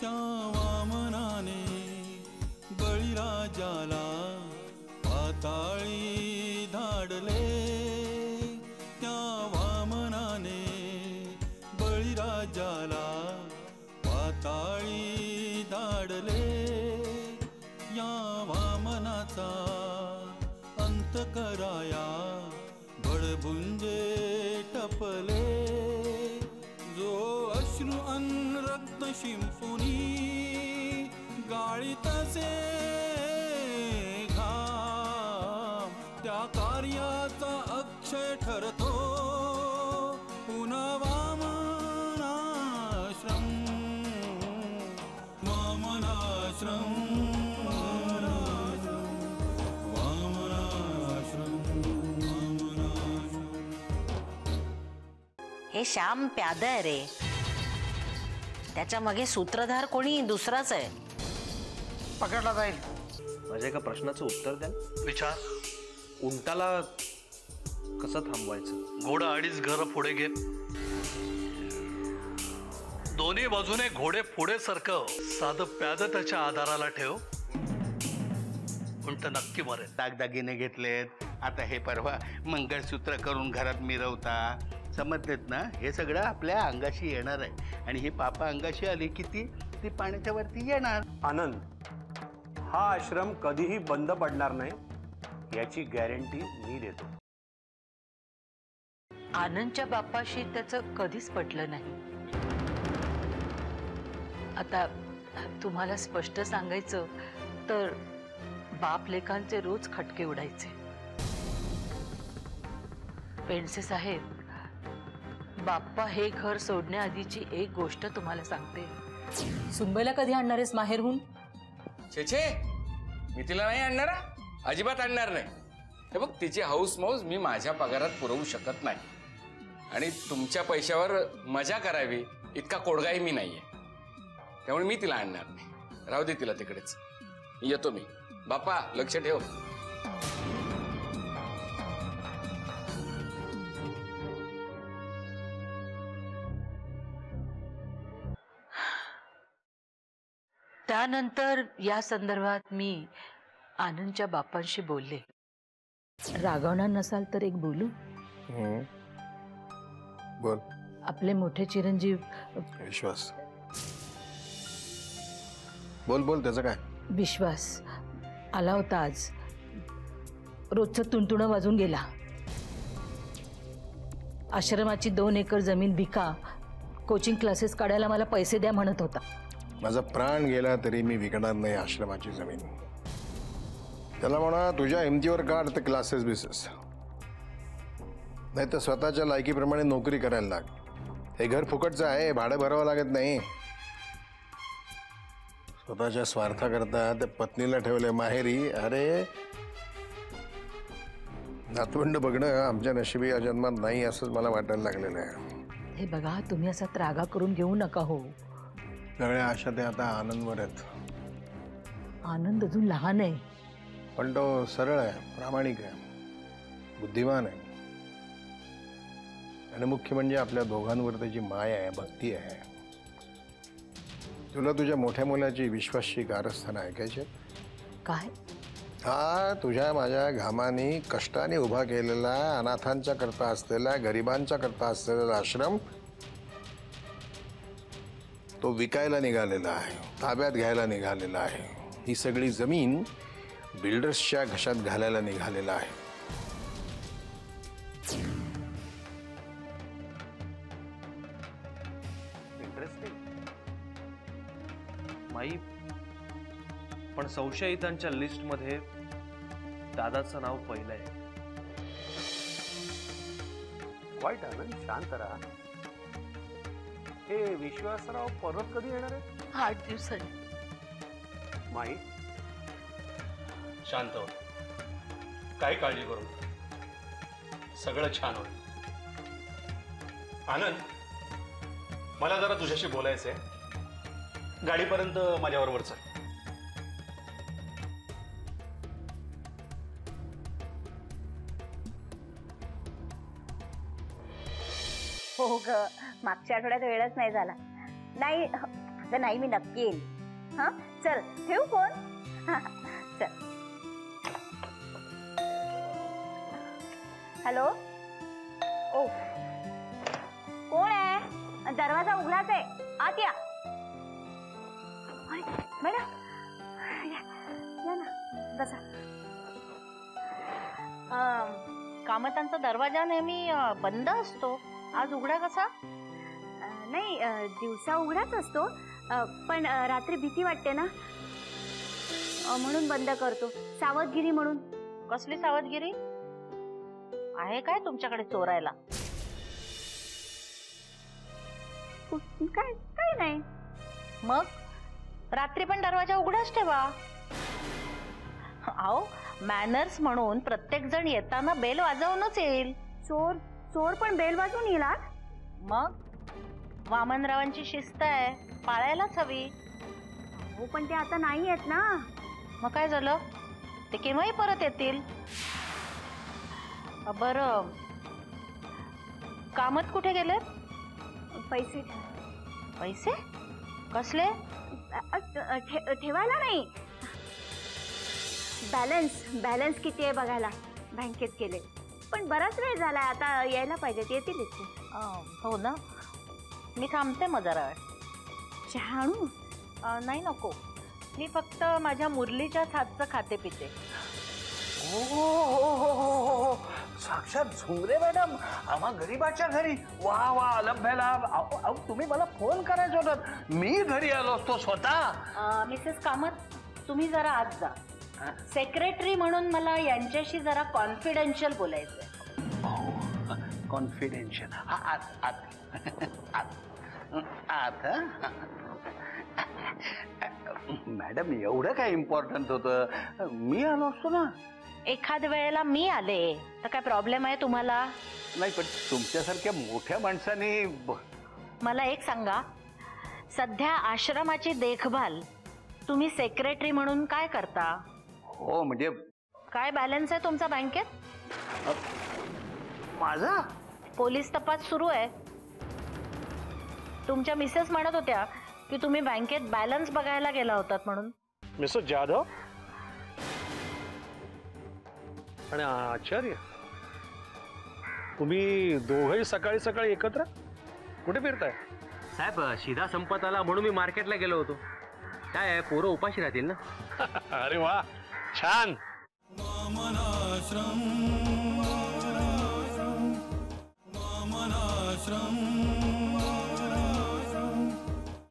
त्या वामनाने बळीराजाला पाताळी धाडले, त्या वामनाने बळीराजाला पाताळी धाडले। या वामनाचा अंत कराया बळभुंजे टपले, जो अश्रू अन रक्त शिंपुनी गाळीतसे घाम, त्या कार्याचा अक्षय ठरतो पुन्हा वामनाश्रम, वामनाश्रम, वामनाश्रम, वामनाश्रम। हे श्याम प्याद आहे रे, त्याच्या मागे सूत्रधार कोणी दुसराच आहे। पकडला जाईल। माझ्या एका प्रश्नाचं उत्तर द्या। विचार। उंटाला कसं थांबवायचं? घोडा 2.5 घर पुढे घे, दोन्ही बाजूने घोडे पुढे सरकव, साधं प्याद त्याच्या आधाराला ठेव, उंट नक्की मरेल। दागदागिने घेतलेत, आता हे परवा मंगळसूत्र करून घरात मिरवता, समजलेत ना? हे सगळं आपल्या अंगाशी येणार आहे आणि ही पापा अंगाशी आली की ती पाण्याच्या वरती येणार। आनंद, हा आश्रम कधीही बंद पडणार नाही याची गॅरंटी मी देतो। आनंदच्या बापाशी त्याचं कधीच पटलं नाही। आता तुम्हाला स्पष्ट सांगायचं तर बाप लेकांचे रोज खटके उडायचे। पेंडसे साहेब, बाप्पा हे घर सोडण्याआधीची एक गोष्ट तुम्हाला सांगते। सुंबईला कधी आणणार आहेस माहेरहून? छे, मी तिला नाही आणणार, अजिबात आणणार नाही। हे बघ, तिची हाऊस मौज मी माझ्या पगारात पुरवू शकत नाही आणि तुमच्या पैशावर मजा करावी इतका कोडगाही मी नाहीये, त्यामुळे मी तिला आणणार नाही। राहू दे तिला तिकडेच, येतो मी। बाप्पा लक्ष ठेव। त्यानंतर या संदर्भात मी आनंदच्या बापांशी बोलले। रागवणार नसाल तर एक बोलू? बोल। आपले मोठे चिरंजीव विश्वास, बोल बोल, त्याचं काय? विश्वास आला होता आज, रोजचं तुणतुणं वाजून गेला। आश्रमाची 2 एकर जमीन भिका, कोचिंग क्लासेस काढायला मला पैसे द्या म्हणत होता। माझा प्राण गेला तरी मी विकणार नाही आश्रमाची जमीन। त्याला म्हणा तुझ्या हिमतीवर काढ ते क्लासेस बिसेस, नाही तर स्वतःच्या लायकीप्रमाणे नोकरी करायला लाग। हे घर फुकटचं आहे, भाडं भरावं लागत नाही। स्वतःच्या स्वार्थाकरता त्या पत्नीला ठेवले माहेरी। अरे नातवंड बघणं आमच्या नशिबी या जन्मात नाही असंच मला वाटायला लागलेलं आहे। हे बघा, तुम्ही असा त्रागा करून घेऊ नका हो। सगळ्या आशा ते आता आनंदवर आहेत। आनंद अजून लहान आहे, पण तो सरळ आहे, प्रामाणिक आहे, बुद्धिमान आहे आणि मुख्य म्हणजे आपल्या दोघांवर त्याची माया आहे, भक्ती आहे। तुला तुझ्या मोठ्या मुलाची विश्वासची कारस्थानं ऐकायची? काय? हा तुझ्या माझ्या घामाने कष्टाने उभा केलेला, अनाथांच्या करता असलेला, गरिबांच्या करता असलेला आश्रम तो विकायला निघालेला आहे, ताब्यात घ्यायला निघालेला आहे। ही सगळी जमीन बिल्डर्सच्या घशात घालायला निघालेला आहे। इंटरेस्टिंग। माई, पण संशयितांच्या लिस्ट मध्ये दादाचं नाव पहिलं आहे। वाईट आनंद, शांत राहा। हे विश्वासराव परत कधी येणार आहे? 8 दिवसांनी। माई शांत हो, काही काळजी करू नका, सगळं छान होईल। आनंद, मला जरा तुझ्याशी बोलायचंय, गाडीपर्यंत माझ्याबरोबर चल। हो ग, मागच्या आठवड्यात वेळच नाही झाला। नाही अगं नाही, मी नक्की येईल. हा चल ठेवू फोन. चल. हॅलो. ओ कोण आहे? दरवाजा उघडाच आहे, आत या. मॅडम या ना, बसा. कामतांचा दरवाजा नेहमी बंद असतो, आज उघडा कसा? नाही, दिवसा उघडाच असतो, पण रात्री भीती वाटते ना, म्हणून बंद करतो. सावधगिरी म्हणून. कसली सावधगिरी आहे काय तुमच्याकडे चोरायला? काय काय नाही. मग रात्री पण दरवाजा उघडाच ठेवा. अहो, मॅनर्स म्हणून प्रत्येक जण येताना बेल वाजवूनच येईल. चोर चोर पण बेल वाजवून येईल? मग वामनरावांची शिस्त आहे, पाळायलाच हवी. हो पण ते आता नाही आहेत ना. मग काय झालं? ते केव्हाही परत येतील. बरं, कामत कुठे गेले? पैसे. पैसे कसले? ठेवायला नाही, बॅलन्स किती आहे बघायला बँकेत केले. पण बराच वेळ झालाय, आता यायला पाहिजेत, येतील इथे. हो ना, मी थांबते मग जरा वेळ. चहा आणू? नाही नको, मी फक्त माझ्या मुरलीच्याच हातचं खाते पिते. हो हो हो हो हो, साक्षात झुमरे मॅडम, आम्हा गरीबाच्या घरी. वा वा, लभ्य लाभ. अहो तुम्ही मला फोन करायचा होता, मी घरी आलो असतो स्वतः. मिसेस कामत, तुम्ही जरा आत जा. सेक्रेटरी म्हणून मला यांच्याशी जरा कॉन्फिडेन्शियल बोलायचंय. कॉन्फिडेन्शियल? आत आत आत. मॅडम, एवढं काय इम्पॉर्टंट होतं? मी आलो असतो ना. एखाद वेळेला मी आले तर काय प्रॉब्लेम आहे तुम्हाला? नाही, पण तुमच्यासारख्या मोठ्या माणसाने. मला एक सांगा, सध्या आश्रमाची देखभाल तुम्ही सेक्रेटरी म्हणून काय करता? हो म्हणजे काय बॅलन्स आहे तुमचा बँकेत? माझा पोलीस तपास सुरू आहे. तुमच्या मिसेस म्हणत होत्या की तुम्ही बँकेत बॅलन्स बघायला गेला होतात म्हणून. मिस्टर जाधव आणि आचार्य, तुम्ही दोघंही सकाळी सकाळी एकत्र कुठे फिरताय? साहेब, शिधा संपत आला म्हणून मी मार्केटला गेलो होतो. काय आहे, पोरं उपाशी राहतील ना. अरे वा, छान.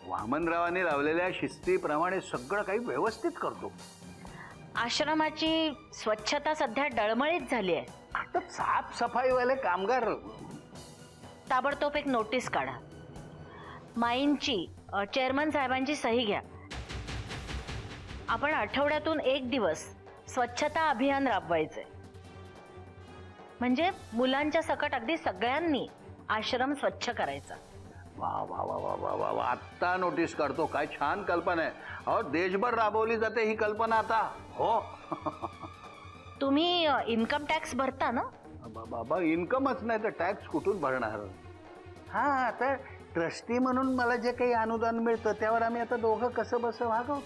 वामनरावांनी लावलेल्या शिस्तीप्रमाणे सगळं काही व्यवस्थित करतो. आश्रमाची स्वच्छता सध्या डळमळीत झाली आहे. आता साफसफाईवाले कामगार. ताबडतोब एक नोटीस काढा, माईंची, चेअरमन साहेबांची सही घ्या. आपण आठवड्यातून एक दिवस स्वच्छता अभियान राबवायचंय. म्हणजे मुलांच्या सकट अगदी सगळ्यांनी आश्रम स्वच्छ करायचा. वा वा वा वा वा वा वा, आत्ता नोटीस काढतो. काय छान कल्पना आहे. अहो, देशभर राबवली जाते ही कल्पना आता. हो. तुम्ही इन्कम टॅक्स भरता ना? बाबा, इन्कमच नाही तर टॅक्स कुठून भरणार? हा, तर ट्रस्टी म्हणून मला जे काही अनुदान मिळतं त्यावर आम्ही आता दोघं कसं बसं भागवतो.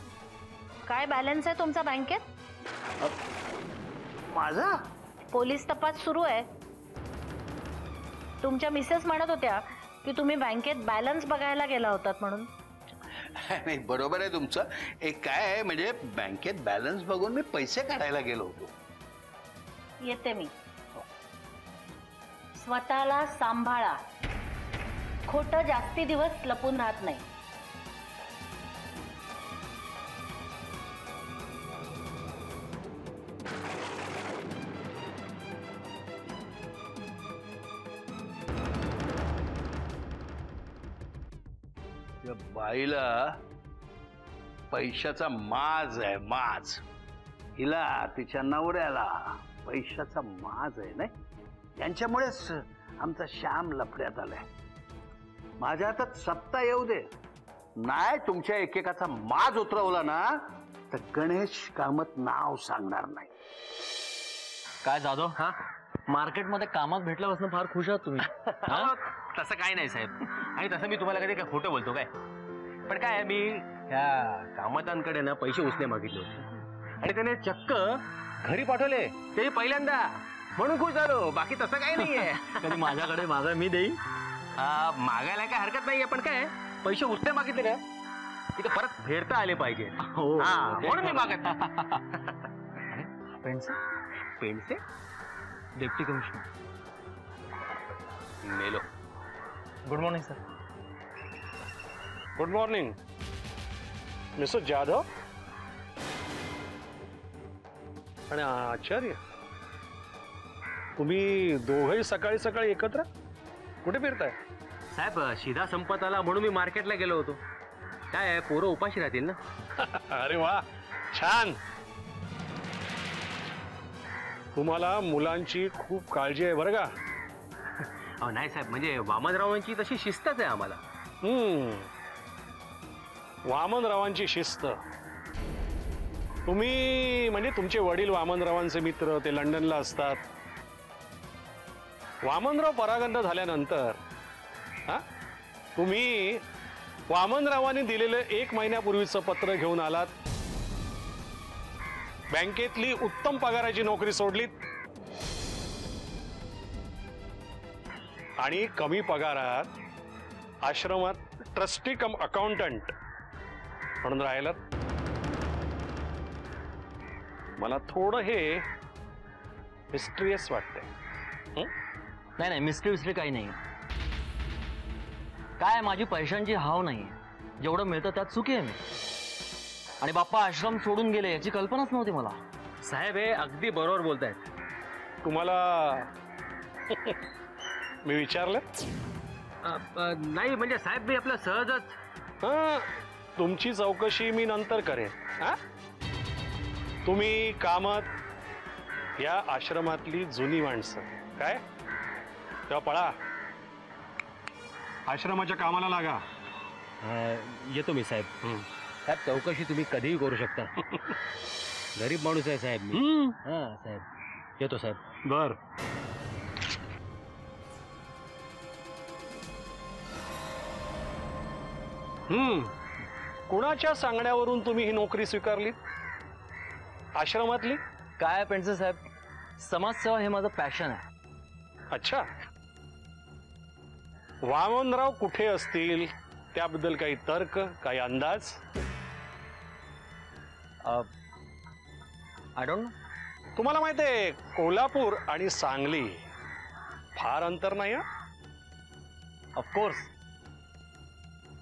काय बॅलन्स आहे तुमचा बँकेत? माझा पोलीस तपास सुरू आहे. तुमच्या मिसेस म्हणत होत्या की तुम्ही बँकेत बॅलन्स बघायला गेला होतात म्हणून. नाही, बरोबर आहे तुमचं. एक काय आहे, म्हणजे बँकेत बॅलन्स बघून मी पैसे काढायला गेलो होतो. येते मी. स्वतःला सांभाळा, खोटं जास्ती दिवस लपून राहत नाही. या बाईला पैशाचा माज आहे, माज. हिला, तिच्या नवऱ्याला पैशाचा माज आहे. नाही, त्यांच्यामुळेच आमचा श्याम लफड्यात आलाय. माझ्या हातात सत्ता येऊ दे, नाही तुमच्या एकेकाचा माज उतरवला ना तर गणेश कामत नाव सांगणार नाही. काय जाधव, हा मार्केटमध्ये कामात भेटल्यापासून फार खुश आहात तुम्ही. तसं काही नाही साहेब, आणि तसं मी तुम्हाला कधी काय खोटं बोलतो काय? पण काय आहे, मी त्या कामतांकडे ना पैसे उसने मागितले होते आणि त्याने चक्क घरी पाठवले, ते पहिल्यांदा. म्हणून खुश झालो, बाकी तसं काही नाहीये. कधी माझ्याकडे मागा, मी देईन. मागायला काय हरकत नाहीये, पण काय पैसे उसने मागितले ना की ते परत फेडता आले पाहिजे. म्हणून मी मागत. पेंडसे पेंडसे डेप्टी कमिशनर मेलो. Good morning sir. Good morning mister Jadhav आणि आचार्य. तुम्ही दोघंही सकाळी सकाळी एकत्र कुठे फिरताय? साहेब शिधा संपत आला म्हणून मी मार्केटला गेलो होतो. काय आहे, पोरं उपाशी राहतील ना. अरे वा, छान. तुम्हाला मुलांची खूप काळजी आहे बरं का. नाही साहेब, म्हणजे वामनरावांची तशी शिस्तच आहे आम्हाला. वामनरावांची शिस्त. तुम्ही म्हणजे तुमचे वडील वामनरावांचे मित्र, ते लंडनला असतात. वामनराव परागंद झाल्यानंतर तुम्ही वामनरावांनी दिलेलं 1 महिन्यापूर्वीचं पत्र घेऊन आलात. बँकेतली उत्तम पगाराची नोकरी सोडलीत आणि कमी पगारात आश्रमात ट्रस्टी कम अकाउंटंट म्हणून राहिलात. मला थोडं हे मिस्ट्रियस वाटतंय. नाही नाही, मिस्ट्री काही नाही. काय माझी पैशांची हाव नाही. जेवढं मिळतं त्यात चुकी आहे मी. आणि बाप्पा आश्रम सोडून गेले याची कल्पनाच नव्हती मला. साहेब हे अगदी बरोबर बोलतायत. तुम्हाला मी विचारलं? नाही म्हणजे साहेब, मी आपलं सहजच. तुमची चौकशी मी नंतर करेन. तुम्ही कामत या आश्रमातली जुनी माणसं काय, तेव्हा पळा, आश्रमाच्या कामाला लागा. येतो मी साहेब. साहेब चौकशी तुम्ही कधीही करू शकता. गरीब माणूस आहे साहेब मी. साहेब येतो साहेब. बर. कुणाच्या सांगण्यावरून तुम्ही ही नोकरी स्वीकारली आश्रमातली? काय पेंडसे साहेब, समाजसेवा हे माझं पॅशन आहे. अच्छा. वामनराव कुठे असतील त्याबद्दल काही तर्क, काही अंदाज? I don't know. तुम्हाला माहिती आहे कोल्हापूर आणि सांगली फार अंतर नाही. ऑफकोर्स,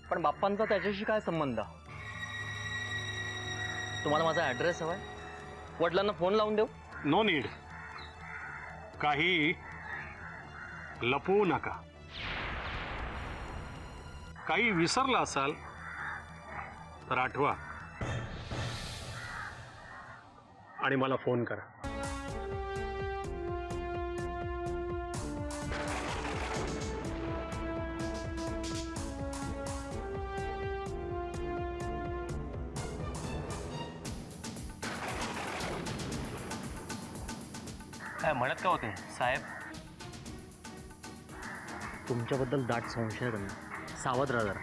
पण बाप्पांचा त्याच्याशी काय संबंध? तुम्हाला माझा ऍड्रेस हवाय? वडिलांना फोन लावून देऊ? No need. काही लपवू नका. काही विसरला असाल तर आठवा आणि मला फोन करा. काय म्हणत का होते साहेब? तुमच्याबद्दल दाट संशय आहे त्यांना. सावध राहा जरा.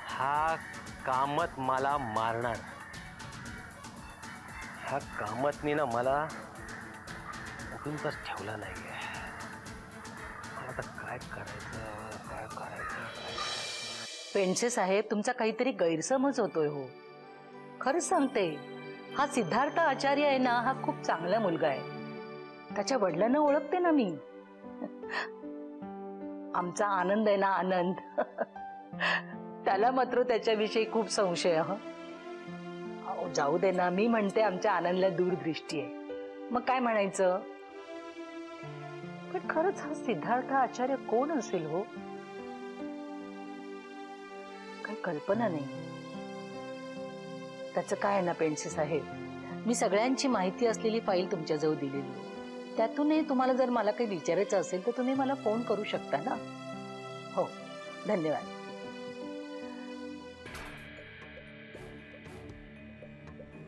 हा कामत मला मारणार. ह्या कामतनी ना मला कुठूनच ठेवला नाहीये. आता काय करायचं, काय करायचं? पेंडसे साहेब, तुमचा काहीतरी गैरसमज होतोय हो. खरंच सांगते, हा सिद्धार्थ आचार्य आहे ना, हा खूप चांगला मुलगा आहे. त्याच्या वडिलांना ओळखते ना मी. आमचा आनंद आहे ना, आनंद, त्याला मात्र त्याच्याविषयी खूप संशय. जाऊ दे ना, मी म्हणते आमच्या आनंदला दूरदृष्टी आहे. मग काय म्हणायचं? पण खरंच हा सिद्धार्थ आचार्य कोण असेल हो? काही कल्पना नाही. त्याचं काय आहे ना पेंडसे साहेब, मी सगळ्यांची माहिती असलेली फाईल तुमच्याजवळ दिलेली आहे. त्यातूनही तुम्हाला जर मला काही विचारायचं असेल तर तुम्ही मला फोन करू शकता ना. हो, धन्यवाद.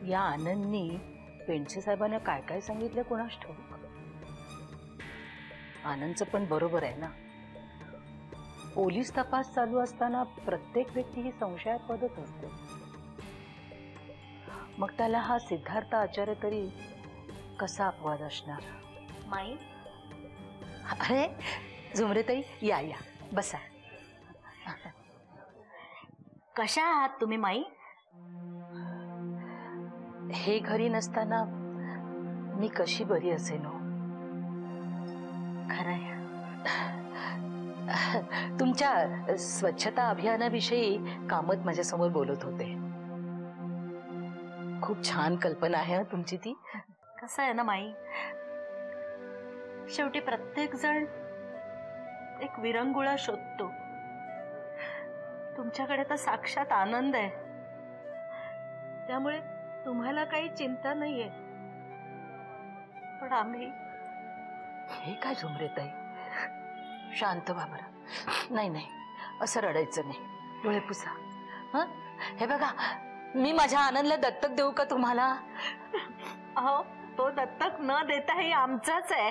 या आनंदनी पेंडसे साहेबांना काय काय सांगितलं कोणास ठाऊक. आनंदचं पण बरोबर आहे ना. पोलीस तपास चालू असताना प्रत्येक व्यक्ती ही संशयास्पदच असते. मग त्याला हा सिद्धार्थ आचार्य तरी कसा अपवाद असणार? माई, अरे झुमरेताई, या या बसा. कशा आहात तुम्ही माई? हे घरी नसताना मी कशी बरी असेन हो? खरंय. तुमच्या स्वच्छता अभियानाविषयी कामत माझ्यासमोर बोलत होते. खूप छान कल्पना आहे हं तुमची ती. कसं आहे ना माई, शेवटी प्रत्येक जण एक विरंगुळा शोधतो. तुमच्याकडे तर साक्षात आनंद आहे, त्यामुळे तुम्हाला काही चिंता नाहीये. पण आम्ही... हे काय झुमरेताई, शांत व्हा बरं. नाही नाही, असं रडायचं नाही. डोळे पुसा. हं, हे बघा, मी माझ्या आनंदला दत्तक देऊ का तुम्हाला? अहो, तो दत्तक न देताही आमचाच आहे.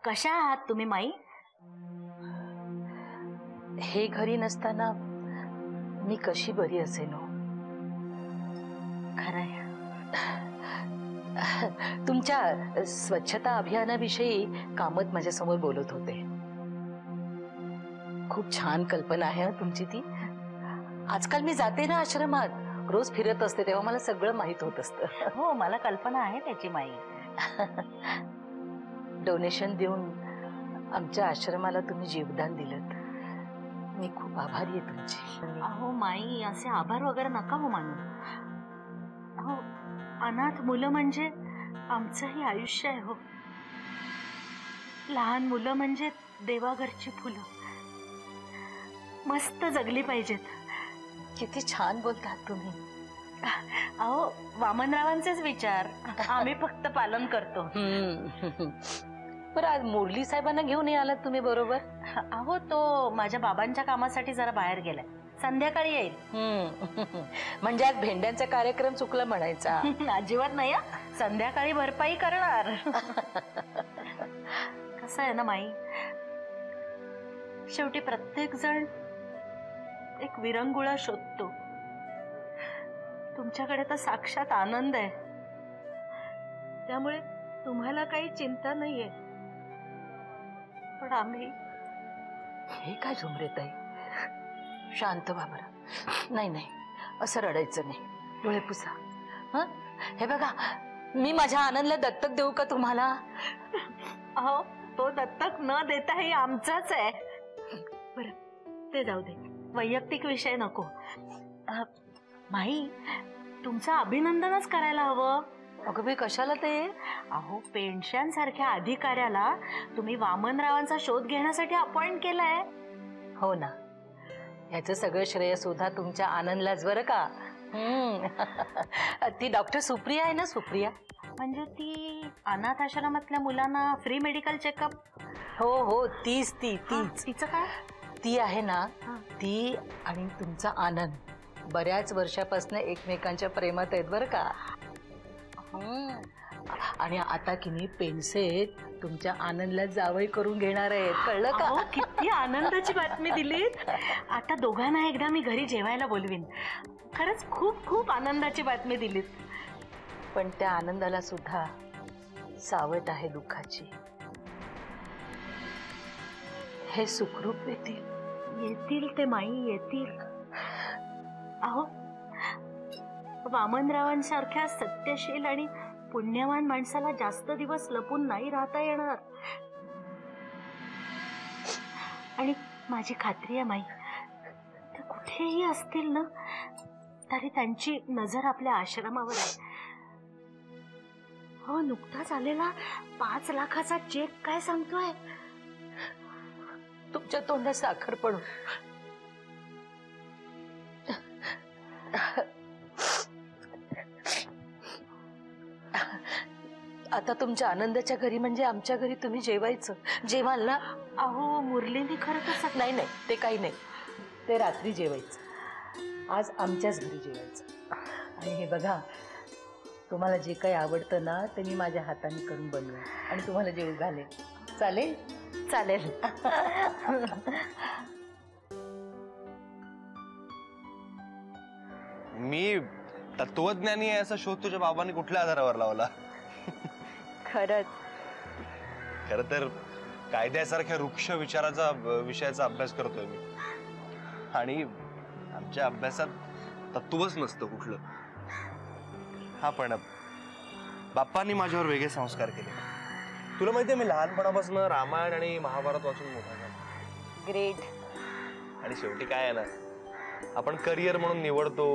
कशा आहात तुम्ही माई? हे घरी नसताना मी कशी बरी असेन हो? खरंय. तुमच्या स्वच्छता अभियानाविषयी कामत माझ्यासमोर बोलत होते. खूप छान कल्पना आहे हं तुमची ती. आजकाल मी जाते ना आश्रमात, रोज फिरत असते, तेव्हा मला सगळं माहित होत असतं. हो, मला कल्पना आहे त्याची माई. डोनेशन देऊन आमच्या आश्रमाला तुम्ही जीवदान दिलत. मी खूप आभारी आहे तुमची. अहो माई, असे आभार वगैरे नका हो मानू. अहो, अनाथ मुलं म्हणजे आमचंही आयुष्य आहे हो. लहान मुलं म्हणजे देवाघरची फुलं, मस्त जगली पाहिजेत. किती छान बोलतात तुम्ही. अहो, वामनरावांचेच विचार, आम्ही फक्त पालन करतो. बरं, आज मुरली साहेबांना घेऊन आलात तुम्ही बरोबर? अहो, तो माझ्या बाबांच्या कामासाठी जरा बाहेर गेलाय, संध्याकाळी येईल. म्हणजे आज भेंड्यांचा कार्यक्रम चुकला म्हणायचा? अजिबात नाही, संध्याकाळी भरपाई करणार. कसं आहे ना माई, शेवटी प्रत्येक जण एक विरंगुळा शोधतो. तुमच्याकडे तर साक्षात आनंद आहे, त्यामुळे तुम्हाला काही चिंता नाहीये. पण आम्ही... हे काय झुमरेताई, शांत व्हा बरं. नाही नाही, असं रडायचं नाही. डोळे पुसा. हं, हे बघा, मी माझ्या आनंदला दत्तक देऊ का तुम्हाला? अहो, तो दत्तक न देताही आमचाच आहे. बरं, ते जाऊ दे, वैयक्तिक विषय नको. माई, तुमचं अभिनंदनच करायला हवं. अगं बाई, कशाला ते? अहो, पेन्शन सारख्या अधिकाऱ्याला तुम्ही वामनरावांचा शोध घेण्यासाठी अपॉइंट केलाय. हो ना, याचं सगळं श्रेय सुद्धा तुमच्या आनंदलाच बरं का. ती डॉक्टर सुप्रिया आहे ना? सुप्रिया म्हणजे ती अनाथ आश्रमातल्या मुलांना फ्री मेडिकल चेकअप. हो हो, तीच तीच. तिचं काय? ती आहे ना, ती आणि तुमचा आनंद बऱ्याच वर्षापासून एकमेकांच्या प्रेमात आहेत बरं का. आणि आता की नाही पेन्सेत तुमच्या आनंदला जावई करून घेणार आहेत, कळलं का? किती आनंदाची बातमी दिलीत. आता दोघांना एकदा मी घरी जेवायला बोलवीन. खरंच खूप खूप आनंदाची बातमी दिलीत. पण त्या आनंदाला सुद्धा सावट आहे दुःखाची. हे सुखरूप येतील ते माई, येतील. अहो, वामनरावांसारख्या सत्यशील आणि पुण्यवान माणसाला जास्त दिवस लपून नाही राहता येणार. आणि माझी खात्री आहे माई, ते कुठेही असतील ना, तरी त्यांची नजर आपल्या आश्रमावर आहे. हो, नुकताच आलेला 5 लाखाचा चेक काय सांगतोय? तुमच्या तोंडात साखर पडू. आता तुमच्या आनंदाच्या घरी म्हणजे आमच्या घरी तुम्ही जेवायचं, जेवाल ना? अहो, मुरलीने खरं तर नाही, ते काही नाही, ते रात्री जेवायचं. आज आमच्याच घरी जेवायचं. आणि हे बघा, तुम्हाला जे काही आवडतं ना ते मी माझ्या हाताने करून बनवेन आणि तुम्हाला जेवू घालेन. चालेल? चालेल. मी तत्वज्ञानी आहे असा शोध तुझ्या बाबांनी कुठल्या आधारावर लावला? खरंच. खर तर कायद्यासारख्या वृक्ष विचाराचा विषयाचा अभ्यास करतोय मी, आणि आमच्या अभ्यासात तत्वच नसतं कुठलं. हा, पण बाप्पांनी माझ्यावर वेगळे संस्कार केले. तुला माहितीये मी लहानपणापासून रामायण आणि महाभारत वाचून मोठा झालो. ग्रेट. आणि शेवटी काय आहे ना, आपण करिअर म्हणून निवडतो,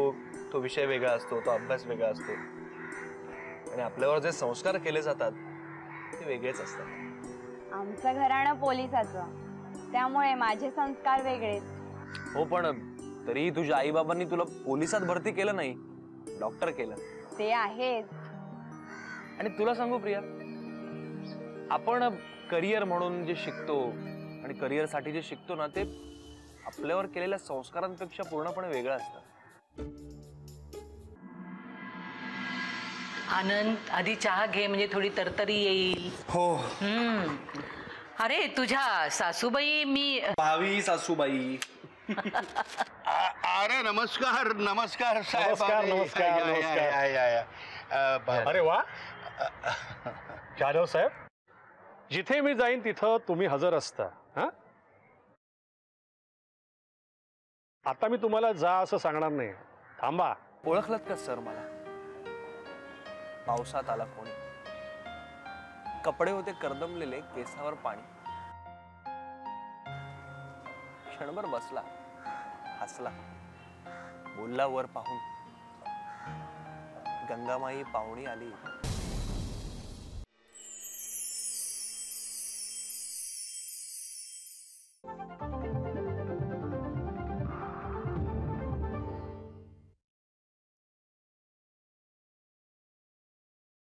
तो विषय वेगळा असतो, तो अभ्यास वेगळा असतो, आणि आपल्यावर जे संस्कार केले जातात ते वेगळेच असतात. आमचं घराणं पोलिसाचं, त्यामुळे माझे संस्कार वेगळेच. हो, पण तरी तुझ्या आई बाबांनी तुला पोलिसात भरती केलं नाही, डॉक्टर केलं. ते आहेच. आणि तुला सांगू प्रिया, आपण करिअर म्हणून जे शिकतो आणि करिअर साठी जे शिकतो ना, ते आपल्यावर केलेल्या संस्कारांपेक्षा पूर्णपणे वेगळं असतं. आनंद, आधी चहा घे म्हणजे थोडी तरतरी येईल. हो. अरे तुझ्या सासूबाई, मी भावी सासूबाई. अरे नमस्कार नमस्कार साहेब. नमस्कार, नमस्कार, या, नमस्कार. या, या, या. अरे वा, जाधव साहेब, जिथे मी जाईन तिथं तुम्ही हजर असता. हा, आता मी तुम्हाला जा असं सांगणार नाही, थांबा. ओळखलात का सर मला? पावसात आला कोणी, कपडे होते कर्दमलेले, केसावर पाणी. क्षणभर बसला, हसला, बोलला वर पाहून, गंगामाई पाहुणी आली.